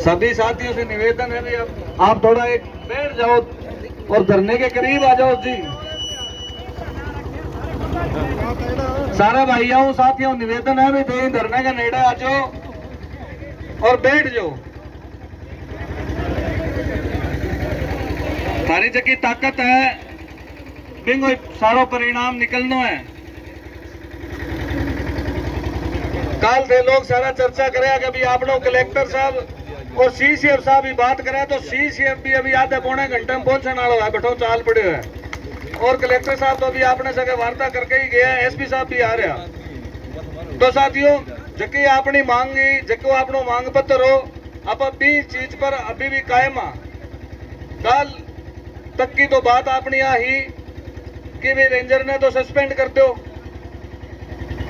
सभी साथियों से निवेदन है भी अब आप थोड़ा एक बैठ जाओ और धरने के करीब आ जाओ जी। सारे भाइयों साथियों निवेदन है भी तो धरने के नेड़े आ जाओ और बैठ जाओ। थारी जकी ताकत है बिंगो सारो परिणाम निकलनो है। काल से लोग सारा चर्चा करे कि अभी आप लोग कलेक्टर साहब और सीसीएफ साहब भी बात करें तो सीसीएफ भी अभी आधे पौने घंटे में पहुंचने वाला है, बैठो चाल पड़े है। और कलेक्टर साहब तो अभी आपने सके वार्ता करके ही गया, एसपी साहब भी आ रहा। तो साथियों जकी अपनी मांगी जको आपनो मांग पत्र हो आप अभी चीज पर अभी भी कायम आ। कल तक की तो बात अपनी ही कि भी रेंजर ने तो सस्पेंड कर दो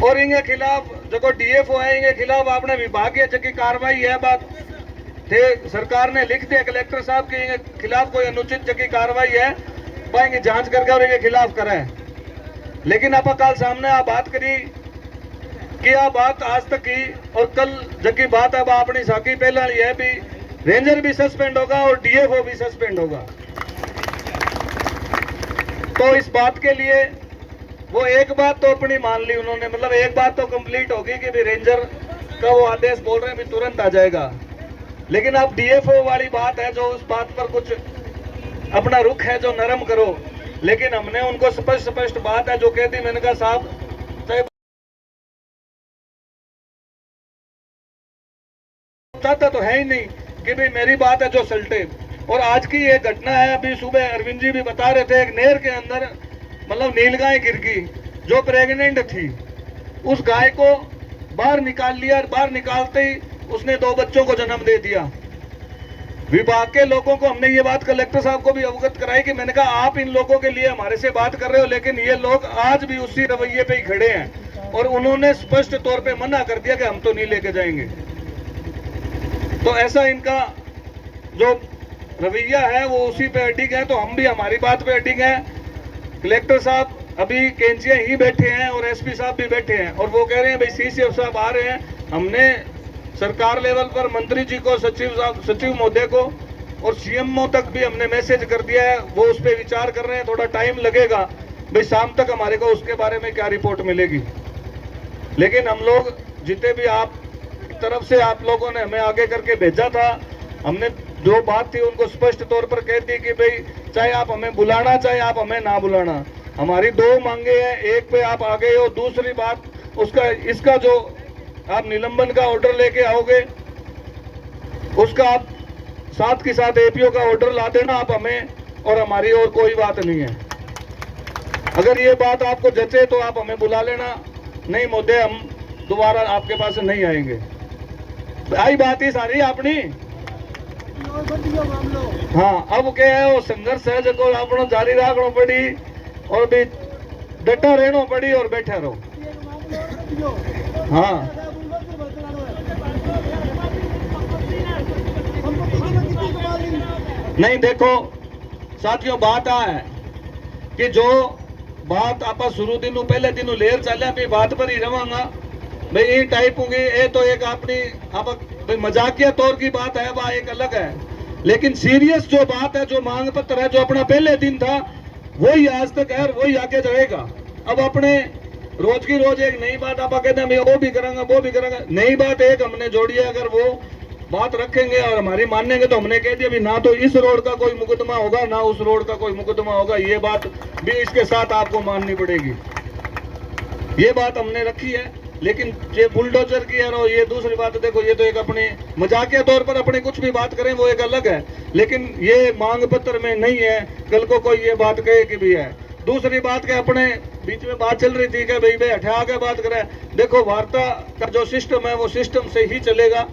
और इनके खिलाफ जो डीएफओ है इनके खिलाफ आपने विभागीय की कार्रवाई है बात थे सरकार ने लिख दिया कलेक्टर साहब के इनके खिलाफ कोई अनुचित की कार्रवाई है पाएंगे जांच करके और इनके खिलाफ करें। लेकिन आप कल सामने आप बात करी कि आप बात आज तक की और कल जबकि बात है अपनी साकी पहला है भी रेंजर भी सस्पेंड होगा और डीएफओ भी सस्पेंड होगा। तो इस बात के लिए वो एक बात तो अपनी मान ली उन्होंने, मतलब एक बात तो कंप्लीट होगी कि भी रेंजर का वो आदेश बोल रहे हैं भी तुरंत आ जाएगा। लेकिन अब डीएफओ वाली बात है जो उस बात पर कुछ अपना रुख है जो नरम करो। लेकिन हमने उनको स्पष्ट बात है जो कह दी, मैंने कहा साहब चाहता तो है ही नहीं कि भाई मेरी बात है जो सल्टे। और आज की ये घटना है अभी सुबह अरविंद जी भी बता रहे थे एक नहर के अंदर मतलब नीलगाय गिर गई जो प्रेग्नेंट थी, उस गाय को बाहर निकाल लिया और बाहर निकालते ही उसने 2 बच्चों को जन्म दे दिया। विभाग के लोगों को हमने ये बात कलेक्टर साहब को भी अवगत कराई कि मैंने कहा आप इन लोगों के लिए हमारे से बात कर रहे हो लेकिन ये लोग आज भी उसी रवैये पे ही खड़े हैं और उन्होंने स्पष्ट तौर पे मना कर दिया कि हम तो नहीं लेके जाएंगे। तो ऐसा इनका जो रवैया है वो उसी पे अडिग है, तो हम भी हमारी बात पे अडिग है। कलेक्टर साहब अभी कैंचिया ही बैठे हैं और एसपी साहब भी बैठे हैं और वो कह रहे हैं भाई सीसीएफ साहब आ रहे हैं। हमने सरकार लेवल पर मंत्री जी को सचिव महोदय को और सीएमओ तक भी हमने मैसेज कर दिया है, वो उस पर विचार कर रहे हैं। थोड़ा टाइम लगेगा भाई, शाम तक हमारे को उसके बारे में क्या रिपोर्ट मिलेगी। लेकिन हम लोग जितने भी आप तरफ से आप लोगों ने हमें आगे करके भेजा था, हमने जो बात थी उनको स्पष्ट तौर पर कह दी कि भाई चाहे आप हमें बुलाना चाहे आप हमें ना बुलाना, हमारी 2 मांगे हैं, एक पे आप आ गए हो। दूसरी बात उसका इसका जो आप निलंबन का ऑर्डर लेके आओगे उसका आप साथ के साथ एपीओ का ऑर्डर ला देना आप हमें, और हमारी और कोई बात नहीं है। अगर ये बात आपको जचे तो आप हमें बुला लेना, नहीं महोदय हम दोबारा आपके पास नहीं आएंगे। आई बात ही सारी अपनी। हाँ अब क्या है वो संघर्ष है जो अपना जारी रखना पड़ी और भी डटा रहना पड़ी और बैठा रहो। हाँ नहीं देखो साथियों बात है कि जो बात आप शुरू दिनों पहले दिनों लेर चले भी बात पर ही रवांगा भाई ये टाइप होंगे। ये तो एक अपनी आप मजाकिया तौर की बात है वह एक अलग है, लेकिन सीरियस जो बात है जो मांग पत्र है जो अपना पहले दिन था वही आज तक है और वही आगे जाएगा। अब अपने रोज की रोज एक नई बात आप कहते हैं वो भी करेंगे वो भी करेंगे, नई बात एक हमने जोड़ी है। अगर वो बात रखेंगे और हमारी मानेंगे तो हमने कह दिया भी ना तो इस रोड का कोई मुकदमा होगा ना उस रोड का कोई मुकदमा होगा। ये बात भी इसके साथ आपको माननी पड़ेगी, ये बात हमने रखी है। लेकिन ये बुलडोजर की है और ये दूसरी बात देखो ये तो एक अपने मजाकिया तौर पर अपने कुछ भी बात करें वो एक अलग है, लेकिन ये मांग पत्र में नहीं है। कल को कोई ये बात कहे कि भी है। दूसरी बात के अपने बीच में बात चल रही थी कि भाई हटा के बात करें, देखो वार्ता का जो सिस्टम है वो सिस्टम से ही चलेगा।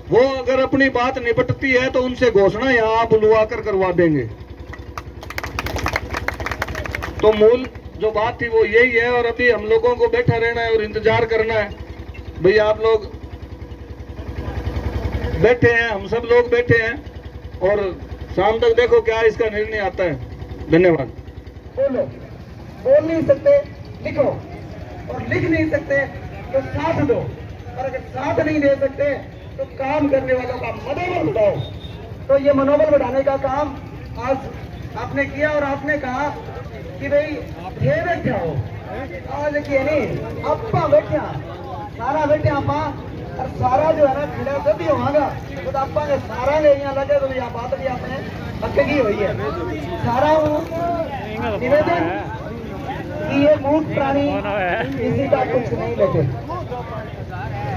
वो अगर अपनी बात निपटती है तो उनसे घोषणा यहाँ आप बुलवा कर करवा देंगे। तो मूल जो बात थी वो यही है और अभी हम लोगों को बैठा रहना है और इंतजार करना है। भाई आप लोग बैठे हैं, हम सब लोग बैठे हैं और शाम तक देखो क्या इसका निर्णय आता है। धन्यवाद। बोलो, बोल नहीं सकते लिखो, और लिख नहीं सकते तो साथ दो, और अगर साथ नहीं दे सकते तो काम करने वालों का मनोबल बढ़ाओ। तो ये मनोबल बढ़ाने का काम आज आपने किया और आपने कहा कि भाई ये बैठा हो आज की नहीं अपा बैठा सारा बैठे आपा और सारा जो है ना खड़ा जब भी होगा तो आपा ने सारा ने यहाँ लगे तो यहाँ बात भी आपने पक्की की हुई है। सारा निवेदन कि ये मूर्ख प्राणी किसी का कुछ नहीं लगे।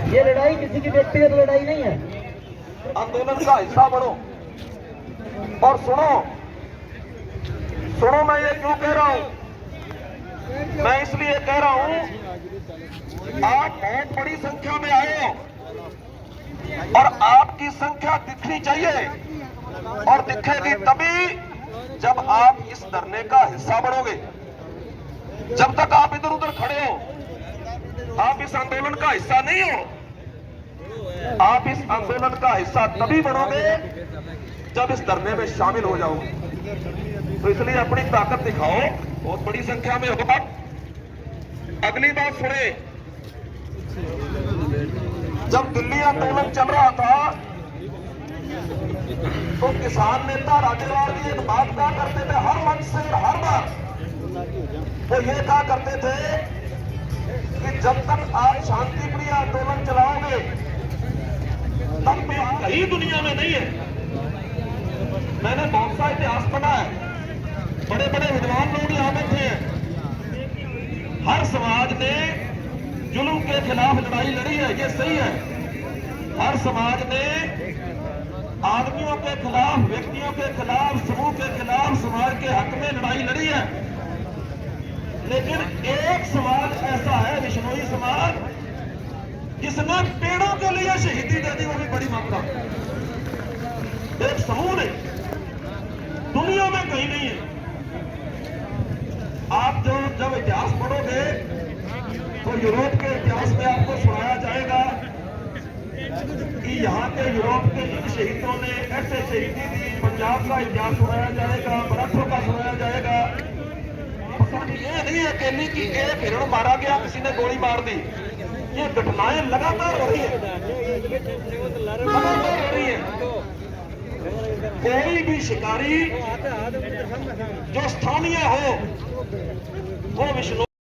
ये लड़ाई किसी की व्यक्तिगत लड़ाई नहीं है। आंदोलन का हिस्सा बनो और सुनो सुनो, मैं ये क्यों कह रहा हूं? मैं इसलिए कह रहा हूं, आप बहुत बड़ी संख्या में आए हो और आपकी संख्या दिखनी चाहिए और दिखेगी तभी जब आप इस धरने का हिस्सा बनोगे। जब तक आप इधर उधर खड़े हो, आप इस आंदोलन का हिस्सा नहीं हो। आप इस आंदोलन का हिस्सा तभी बनोगे जब इस धरने में शामिल हो जाओगे। तो इसलिए अपनी ताकत दिखाओ, बहुत बड़ी संख्या में हो। अगली बात सुने, जब दिल्ली आंदोलन चल रहा था तो किसान नेता राज्यपाल जी एक बात कहा करते थे हर मंच से, हर बार वो ये कहा करते थे कि जब तक आप शांतिप्रिय आंदोलन चलाओगे तब भी आप कहीं दुनिया में नहीं है। मैंने बहुत सा इतिहास पढ़ा है, बड़े बड़े विद्वान लोग यहाँ बैठे हैं। हर समाज ने जुल्म के खिलाफ लड़ाई लड़ी है, ये सही है। हर समाज ने आदमियों के खिलाफ, व्यक्तियों के खिलाफ, समूह के खिलाफ, समाज के हक में लड़ाई लड़ी है। लेकिन एक समाज ऐसा है, विश्नोई समाज, जिसने पेड़ों के लिए शहीदी दे दी, वो भी बड़ी मात्रा। एक समूह ने, दुनिया में कहीं नहीं है। आप जब इतिहास पढ़ोगे तो यूरोप के इतिहास में आपको सुनाया जाएगा कि यहाँ के यूरोप के इन शहीदों ने ऐसे शहीदी दी। पंजाब का इतिहास सुनाया जाएगा, मराठों का सुनाया जाएगा। ये नहीं है अकेली कि एक हिरण मारा गया, किसी ने गोली मार दी। ये घटनाएं लगातार हो रही है, लगातार हो रही है। कोई भी शिकारी जो स्थानीय हो वो विष्णु